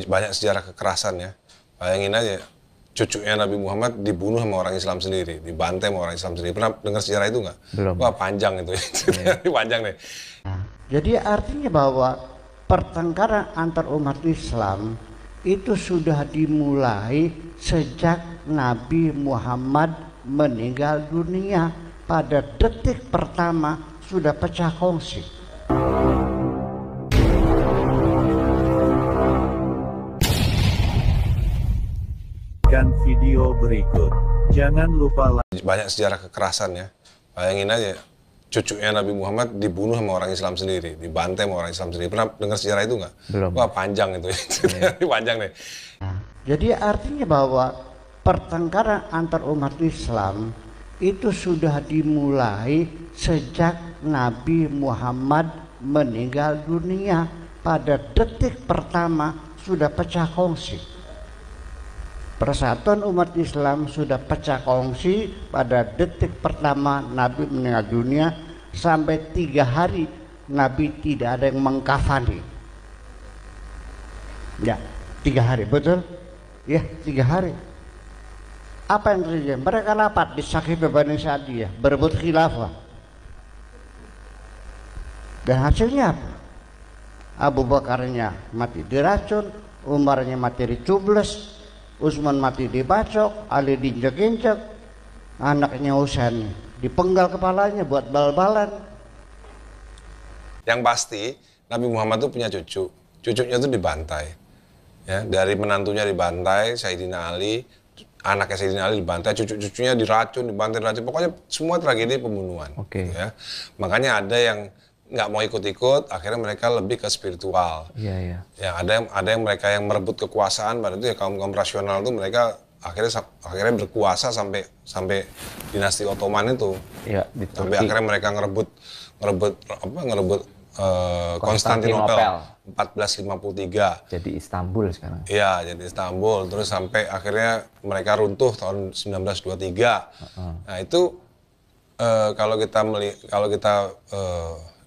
banyak sejarah kekerasan ya. Bayangin aja, cucunya Nabi Muhammad dibunuh sama orang Islam sendiri, dibantai sama orang Islam sendiri. Pernah dengar sejarah itu nggak? Belum. Wah panjang itu, panjang deh. Jadi artinya bahwa pertengkaran antar umat Islam itu sudah dimulai sejak Nabi Muhammad meninggal dunia. Pada detik pertama sudah pecah kongsi. Dan video berikut. Jangan lupa like. Banyak sejarah kekerasan ya. Bayangin aja, cucunya Nabi Muhammad dibunuh sama orang Islam sendiri, dibantai sama orang Islam sendiri. Pernah dengar sejarah itu nggak? Belum. Wah panjang itu, panjang deh. Jadi artinya bahwa pertengkaran antar umat Islam itu sudah dimulai sejak Nabi Muhammad meninggal dunia. Pada detik pertama sudah pecah kongsi. Persatuan umat Islam sudah pecah kongsi pada detik pertama Nabi meninggal dunia. Sampai 3 hari Nabi tidak ada yang mengkafani. Ya, 3 hari, betul? Ya, 3 hari. Apa yang terjadi? Mereka rapat di Saqifah Bani Sa'diyah, berebut khilafah. Dan hasilnya apa? Abu Bakarnya mati diracun, Umarnya mati dicubles, Utsman mati dibacok, Ali diinjek-injek, anaknya Husain dipenggal kepalanya buat bal-balan. Yang pasti Nabi Muhammad tuh punya cucu, cucunya tuh dibantai. Ya, dari menantunya dibantai, Sayyidina Ali, anaknya Sayyidina Ali dibantai, cucu-cucunya diracun, dibantai, diracun, pokoknya semua tragedi pembunuhan. Oke. Ya. Makanya ada yang nggak mau ikut-ikut, akhirnya mereka lebih ke spiritual. Iya, iya. Ya, ada yang mereka yang merebut kekuasaan, pada itu ya kaum rasional itu mereka akhirnya berkuasa sampai dinasti Ottoman itu. Iya, di Turki. Sampai akhirnya mereka ngerebut Konstantinopel 1453. Jadi Istanbul sekarang. Iya, jadi Istanbul. Terus sampai akhirnya mereka runtuh tahun 1923. Nah itu kalau kita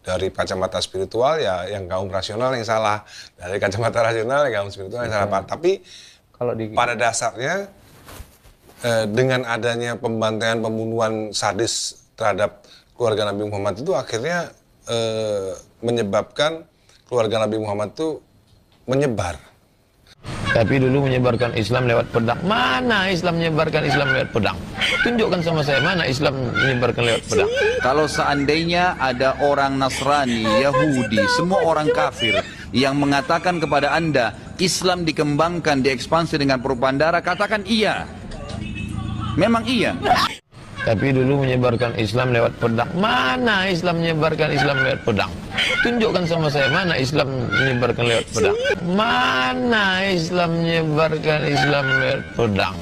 dari kacamata spiritual ya yang kaum rasional yang salah. Dari kacamata rasional yang kaum spiritual yang salah. Tapi Kalau pada dasarnya dengan adanya pembantaian pembunuhan sadis terhadap keluarga Nabi Muhammad itu akhirnya menyebabkan keluarga Nabi Muhammad itu menyebar. Tapi dulu menyebarkan Islam lewat pedang. Mana Islam menyebarkan Islam lewat pedang? Tunjukkan sama saya mana Islam menyebarkan lewat pedang. Kalau seandainya ada orang Nasrani, Yahudi, semua orang kafir yang mengatakan kepada Anda Islam dikembangkan, diekspansi dengan propaganda, katakan iya. Memang iya. Tapi dulu menyebarkan Islam lewat pedang. Mana Islam menyebarkan Islam lewat pedang? Tunjukkan sama saya mana Islam menyebarkan lewat pedang. Mana Islam menyebarkan Islam lewat pedang?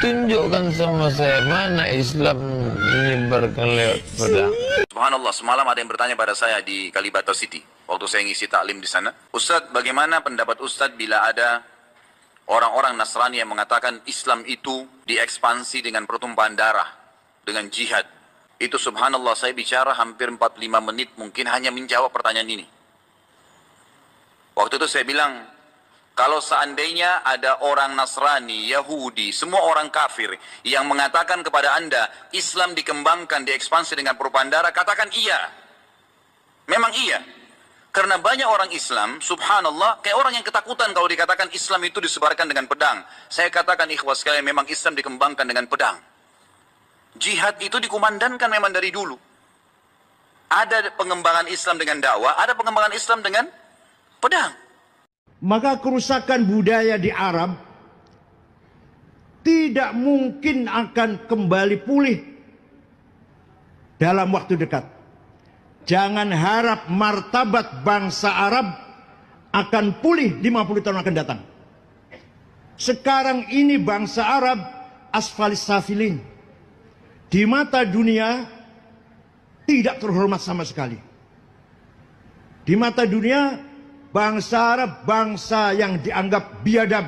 Tunjukkan sama saya mana Islam menyebarkan lewat pedang. Subhanallah, semalam ada yang bertanya pada saya di Kalibata City waktu saya ngisi taklim di sana. Ustadz, bagaimana pendapat Ustadz bila ada orang-orang Nasrani yang mengatakan Islam itu diekspansi dengan pertumpahan darah, dengan jihad? Itu subhanallah, saya bicara hampir 45 menit mungkin hanya menjawab pertanyaan ini. Waktu itu saya bilang, kalau seandainya ada orang Nasrani, Yahudi, semua orang kafir yang mengatakan kepada Anda Islam dikembangkan, diekspansi dengan propaganda, katakan iya. Memang iya. Karena banyak orang Islam, subhanallah, kayak orang yang ketakutan kalau dikatakan Islam itu disebarkan dengan pedang. Saya katakan ikhwas sekalian, memang Islam dikembangkan dengan pedang. Jihad itu dikumandangkan memang dari dulu. Ada pengembangan Islam dengan dakwah, ada pengembangan Islam dengan pedang. Maka kerusakan budaya di Arab tidak mungkin akan kembali pulih dalam waktu dekat. Jangan harap martabat bangsa Arab akan pulih 50 tahun akan datang. Sekarang ini bangsa Arab asfalis safilin. Di mata dunia tidak terhormat sama sekali. Di mata dunia bangsa Arab bangsa yang dianggap biadab.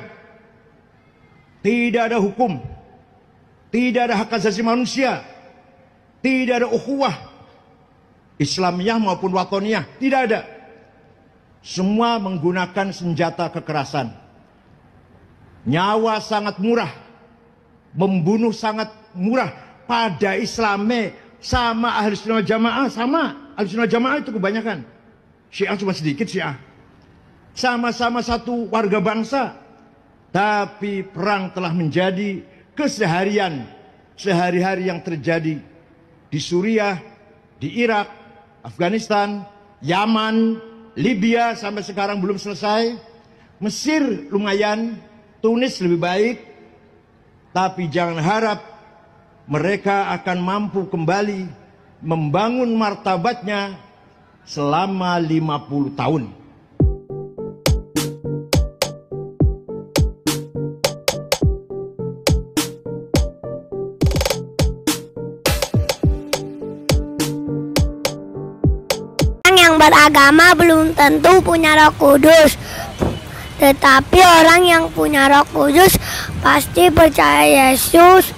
Tidak ada hukum, tidak ada hak asasi manusia, tidak ada ukhuwah Islamiyah maupun watoniyah, tidak ada. Semua menggunakan senjata kekerasan. Nyawa sangat murah, membunuh sangat murah. Pada Islamnya sama ahli sunnah jamaah, sama ahli sunnah jamaah itu kebanyakan. Syiah cuma sedikit Syiah. Sama-sama satu warga bangsa, tapi perang telah menjadi keseharian, sehari-hari yang terjadi di Suriah, di Irak, Afghanistan, Yaman, Libya sampai sekarang belum selesai. Mesir lumayan, Tunis lebih baik, tapi jangan harap mereka akan mampu kembali membangun martabatnya selama 50 tahun. Yang beragama belum tentu punya Roh Kudus, tetapi orang yang punya Roh Kudus pasti percaya Yesus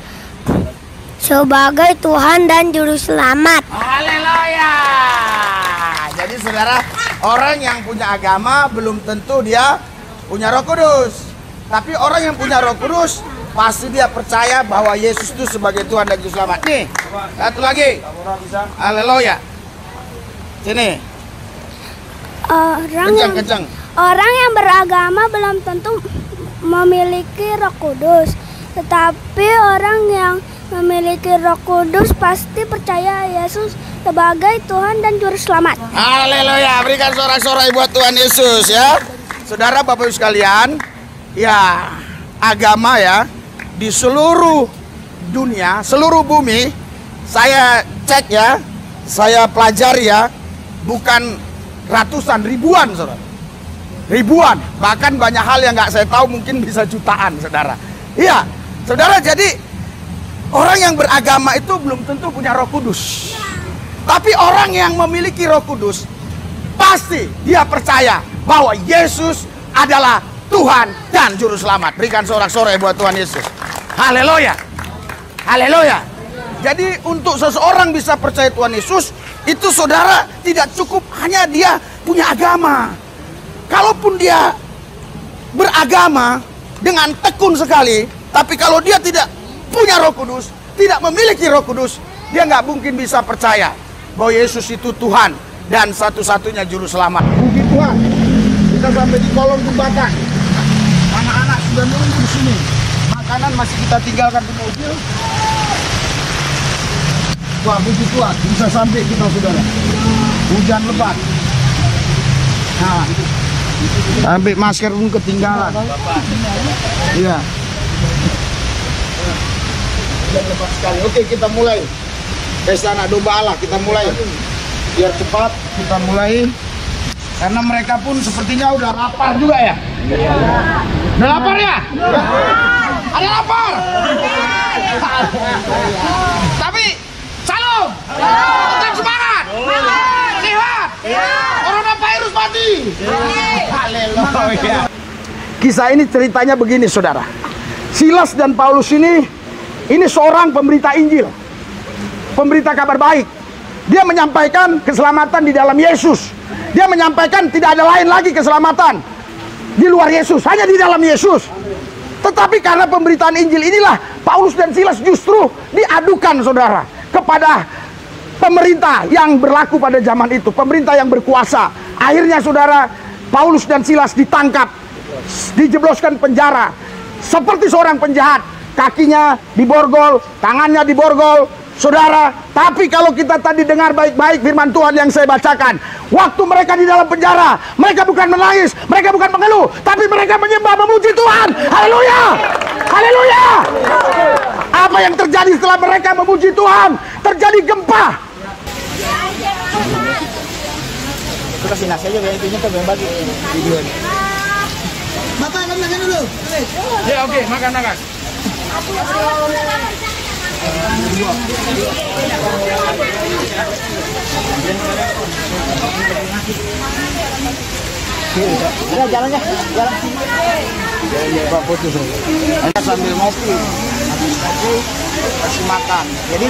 sebagai Tuhan dan Juru Selamat. Haleluya. Jadi saudara, orang yang punya agama belum tentu dia punya Roh Kudus, tapi orang yang punya Roh Kudus pasti dia percaya bahwa Yesus itu sebagai Tuhan dan Juru Selamat. Nih, satu lagi. Haleluya. Sini. Orang yang beragama belum tentu memiliki Roh Kudus, tetapi orang yang memiliki Roh Kudus pasti percaya Yesus sebagai Tuhan dan Juru Selamat. Haleluya, berikan sorak-sorai buat Tuhan Yesus ya. Saudara Bapak Ibu sekalian, ya agama ya di seluruh dunia, seluruh bumi, saya cek ya, saya pelajari ya, bukan ratusan, ribuan saudara. Ribuan, bahkan banyak hal yang nggak saya tahu, mungkin bisa jutaan saudara. Iya, saudara, jadi orang yang beragama itu belum tentu punya Roh Kudus. Tapi orang yang memiliki Roh Kudus pasti dia percaya bahwa Yesus adalah Tuhan dan Juru Selamat. Berikan sorak-sorai buat Tuhan Yesus. Haleluya. Haleluya. Jadi untuk seseorang bisa percaya Tuhan Yesus, itu saudara tidak cukup hanya dia punya agama. Kalaupun dia beragama dengan tekun sekali, tapi kalau dia tidak punya Roh Kudus, tidak memiliki Roh Kudus, dia nggak mungkin bisa percaya bahwa Yesus itu Tuhan dan satu-satunya Juru Selamat. Puji Tuhan, kita sampai di kolong jembatan. Anak-anak sudah nunggu di sini. Makanan masih kita tinggalkan di mobil. Wah, puji Tuhan, bisa sampai kita saudara. Hujan lebat. Nah, sampai masker pun ketinggalan. Iya. Hujan lebat sekali. Oke, kita mulai. Pesta anak domba Allah, kita mulai. Biar cepat, kita mulai. Karena mereka pun sepertinya udah lapar juga ya. Udah lapar ya? Ada lapar? Tapi salam, tetap semangat, sehat, corona virus mati. Haleluya. Kisah ini ceritanya begini saudara. Silas dan Paulus ini seorang pemberita Injil, pemberita kabar baik. Dia menyampaikan keselamatan di dalam Yesus. Dia menyampaikan tidak ada lain lagi keselamatan di luar Yesus, hanya di dalam Yesus. Tetapi karena pemberitaan Injil inilah Paulus dan Silas justru diadukan saudara kepada pemerintah yang berlaku pada zaman itu, pemerintah yang berkuasa. Akhirnya saudara, Paulus dan Silas ditangkap, dijebloskan penjara seperti seorang penjahat. Kakinya diborgol, tangannya diborgol saudara. Tapi kalau kita tadi dengar baik-baik firman Tuhan yang saya bacakan, waktu mereka di dalam penjara, mereka bukan menangis, mereka bukan mengeluh, tapi mereka menyembah, memuji Tuhan. Haleluya, haleluya. Apa yang terjadi setelah mereka memuji Tuhan? Terjadi gempa. Kasih nasi aja, intinya ke bagi video ini. Bapak makan dulu. Ya oke, makan. Ya, jalan sini. Pak foto sambil ngopi, kasih makan. Jadi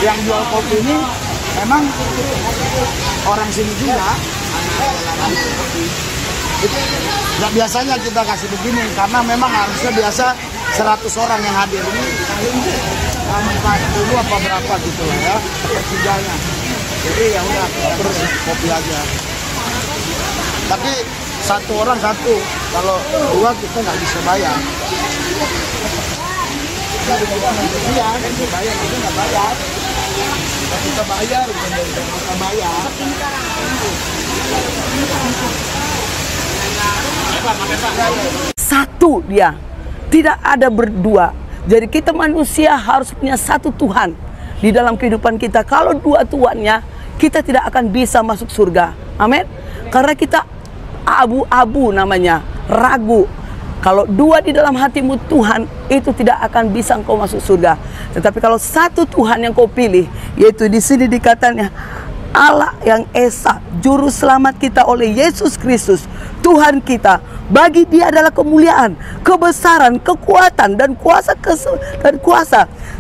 yang jual kopi ini memang orang sini juga. Nggak biasanya kita kasih begini karena memang harusnya biasa 100 orang yang hadir ini dulu apa berapa gitu lah ya sepertiganya. Jadi ya udah kita kasih kopi aja. Tapi satu orang satu, kalau dua kita nggak bisa bayar. Iya, kita bayar, kita nggak bayar. Kita bayar, kita bayar. Satu dia, tidak ada berdua. Jadi kita manusia harus punya satu Tuhan di dalam kehidupan kita. Kalau dua Tuhannya, kita tidak akan bisa masuk surga. Amin. Karena kita abu-abu namanya, ragu. Kalau dua di dalam hatimu Tuhan, itu tidak akan bisa engkau masuk surga. Tetapi kalau satu Tuhan yang kau pilih, yaitu di sini dikatakannya Allah yang Esa, juru selamat kita oleh Yesus Kristus, Tuhan kita. Bagi Dia adalah kemuliaan, kebesaran, kekuatan dan kuasa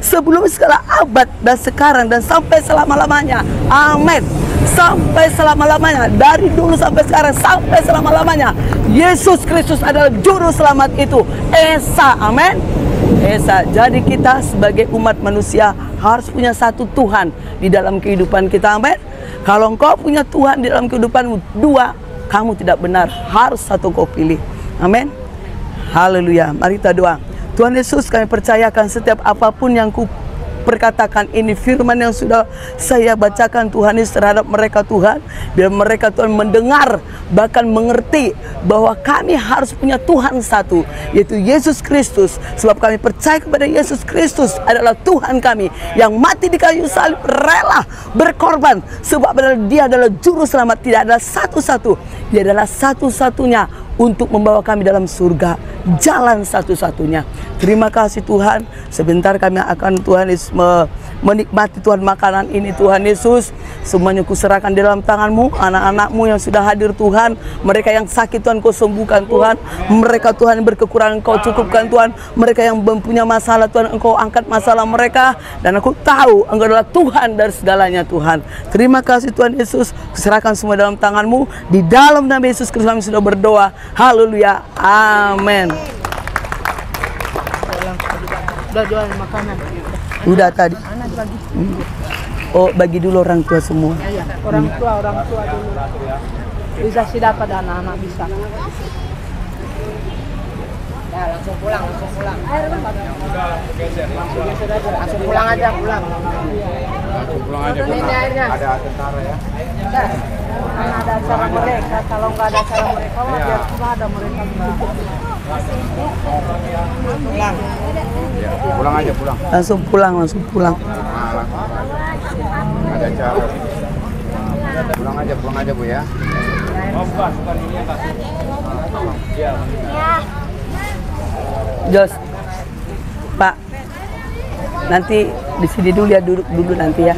sebelum segala abad dan sekarang dan sampai selama-lamanya. Amin. Sampai selama-lamanya, dari dulu sampai sekarang sampai selama-lamanya. Yesus Kristus adalah juru selamat itu, Esa. Amin. Esa. Jadi kita sebagai umat manusia harus punya satu Tuhan di dalam kehidupan kita. Amin. Kalau engkau punya Tuhan di dalam kehidupanmu dua, kamu tidak benar. Harus satu kau pilih. Amin. Haleluya. Mari kita doa. Tuhan Yesus, kami percayakan setiap apapun yang ku perkatakan ini, firman yang sudah saya bacakan Tuhan Yesus terhadap mereka Tuhan, biar mereka Tuhan mendengar, bahkan mengerti bahwa kami harus punya Tuhan satu, yaitu Yesus Kristus. Sebab kami percaya kepada Yesus Kristus adalah Tuhan kami yang mati di kayu salib, rela berkorban, sebab Dia adalah juru selamat. Tidak ada satu-satu, Dia adalah satu-satunya untuk membawa kami dalam surga, jalan satu-satunya. Terima kasih Tuhan. Sebentar kami akan Tuhan Yesus menikmati Tuhan makanan ini Tuhan Yesus. Semuanya kuserahkan di dalam tangan-Mu. Anak-anak-Mu yang sudah hadir Tuhan, mereka yang sakit Tuhan Kau sembuhkan Tuhan. Mereka Tuhan yang berkekurangan Kau cukupkan Tuhan. Mereka yang mempunyai masalah Tuhan, Engkau angkat masalah mereka. Dan aku tahu Engkau adalah Tuhan dari segalanya Tuhan. Terima kasih Tuhan Yesus. Kuserahkan semua dalam tangan-Mu. Di dalam nama Yesus Kristus kami sudah berdoa. Haleluya. Amin. Udah jual makanan. Udah tadi. Oh, bagi dulu orang tua semua. Iya, orang tua dulu. Bisa sih dapat anak-anak bisa. Ya, langsung pulang. Langsung pulang aja. Langsung pulang aja. Ini airnya. Ada tentara ya. Karena ada acara mereka, kalau nggak ada acara mereka, biar cuma ada mereka. Pulang. Ya, pulang aja. Langsung pulang. Ada acara. Pulang aja Bu ya. Jos, Pak, nanti di sini dulu ya, duduk dulu nanti ya.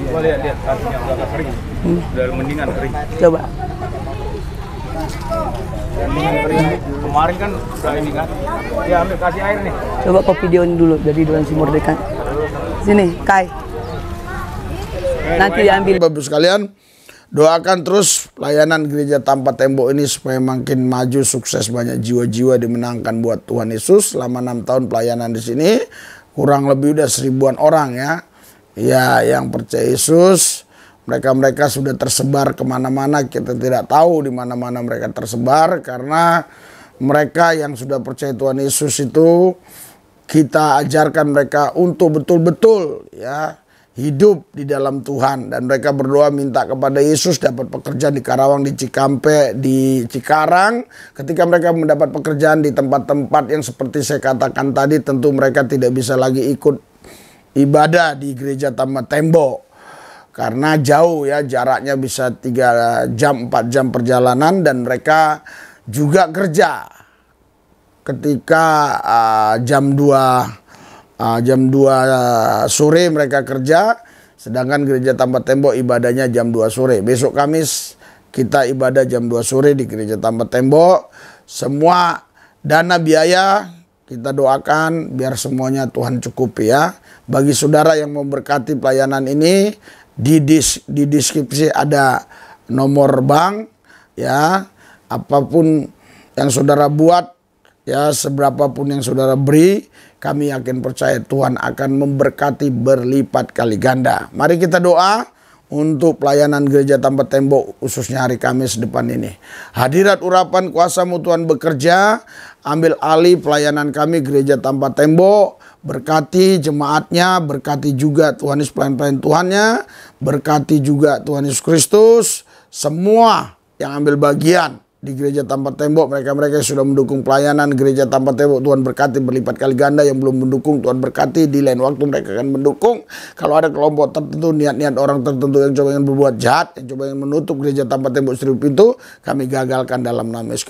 Gua lihat kasihnya udah agak kering. Udah mendingan kering. Coba. Kemarin kan udah ini kan. Ya ambil kasih air nih. Coba kau videoin dulu jadi Doan Si Merdeka. Sini, Kai. Nanti diambil. Bapak sekalian, doakan terus pelayanan Gereja Tanpa Tembok ini supaya makin maju, sukses, banyak jiwa-jiwa dimenangkan buat Tuhan Yesus. Selama 6 tahun pelayanan di sini, kurang lebih udah 1000-an orang ya. Ya, yang percaya Yesus, mereka sudah tersebar kemana-mana. Kita tidak tahu di mana-mana mereka tersebar karena mereka yang sudah percaya Tuhan Yesus itu kita ajarkan mereka untuk betul-betul ya hidup di dalam Tuhan, dan mereka berdoa minta kepada Yesus dapat pekerjaan di Karawang, di Cikampek, di Cikarang. Ketika mereka mendapat pekerjaan di tempat-tempat yang seperti saya katakan tadi, tentu mereka tidak bisa lagi ikut ibadah di Gereja Tanpa Tembok karena jauh ya, jaraknya bisa 3 jam 4 jam perjalanan, dan mereka juga kerja ketika jam 2 sore mereka kerja, sedangkan Gereja Tanpa Tembok ibadahnya jam 2 sore. Besok Kamis kita ibadah jam 2 sore di Gereja Tanpa Tembok. Semua dana biaya kita doakan biar semuanya Tuhan cukupi ya. Bagi saudara yang memberkati pelayanan ini, di deskripsi ada nomor bank ya. apapun yang saudara buat, ya seberapapun yang saudara beri, kami yakin percaya Tuhan akan memberkati berlipat kali ganda. Mari kita doa untuk pelayanan gereja tanpa tembok, khususnya hari Kamis depan ini. Hadirat urapan kuasa-Mu Tuhan bekerja, ambil alih pelayanan kami gereja tanpa tembok, berkati jemaatnya, berkati juga Tuhan Yesus pelayan-pelayan Tuhannya, berkati juga Tuhan Yesus Kristus, semua yang ambil bagian di gereja tanpa tembok, mereka-mereka yang sudah mendukung pelayanan gereja tanpa tembok, Tuhan berkati berlipat kali ganda. Yang belum mendukung, Tuhan berkati, di lain waktu mereka akan mendukung. Kalau ada kelompok tertentu, niat-niat orang tertentu yang coba ingin berbuat jahat, yang coba ingin menutup gereja tanpa tembok seribu pintu, kami gagalkan dalam nama Yesus.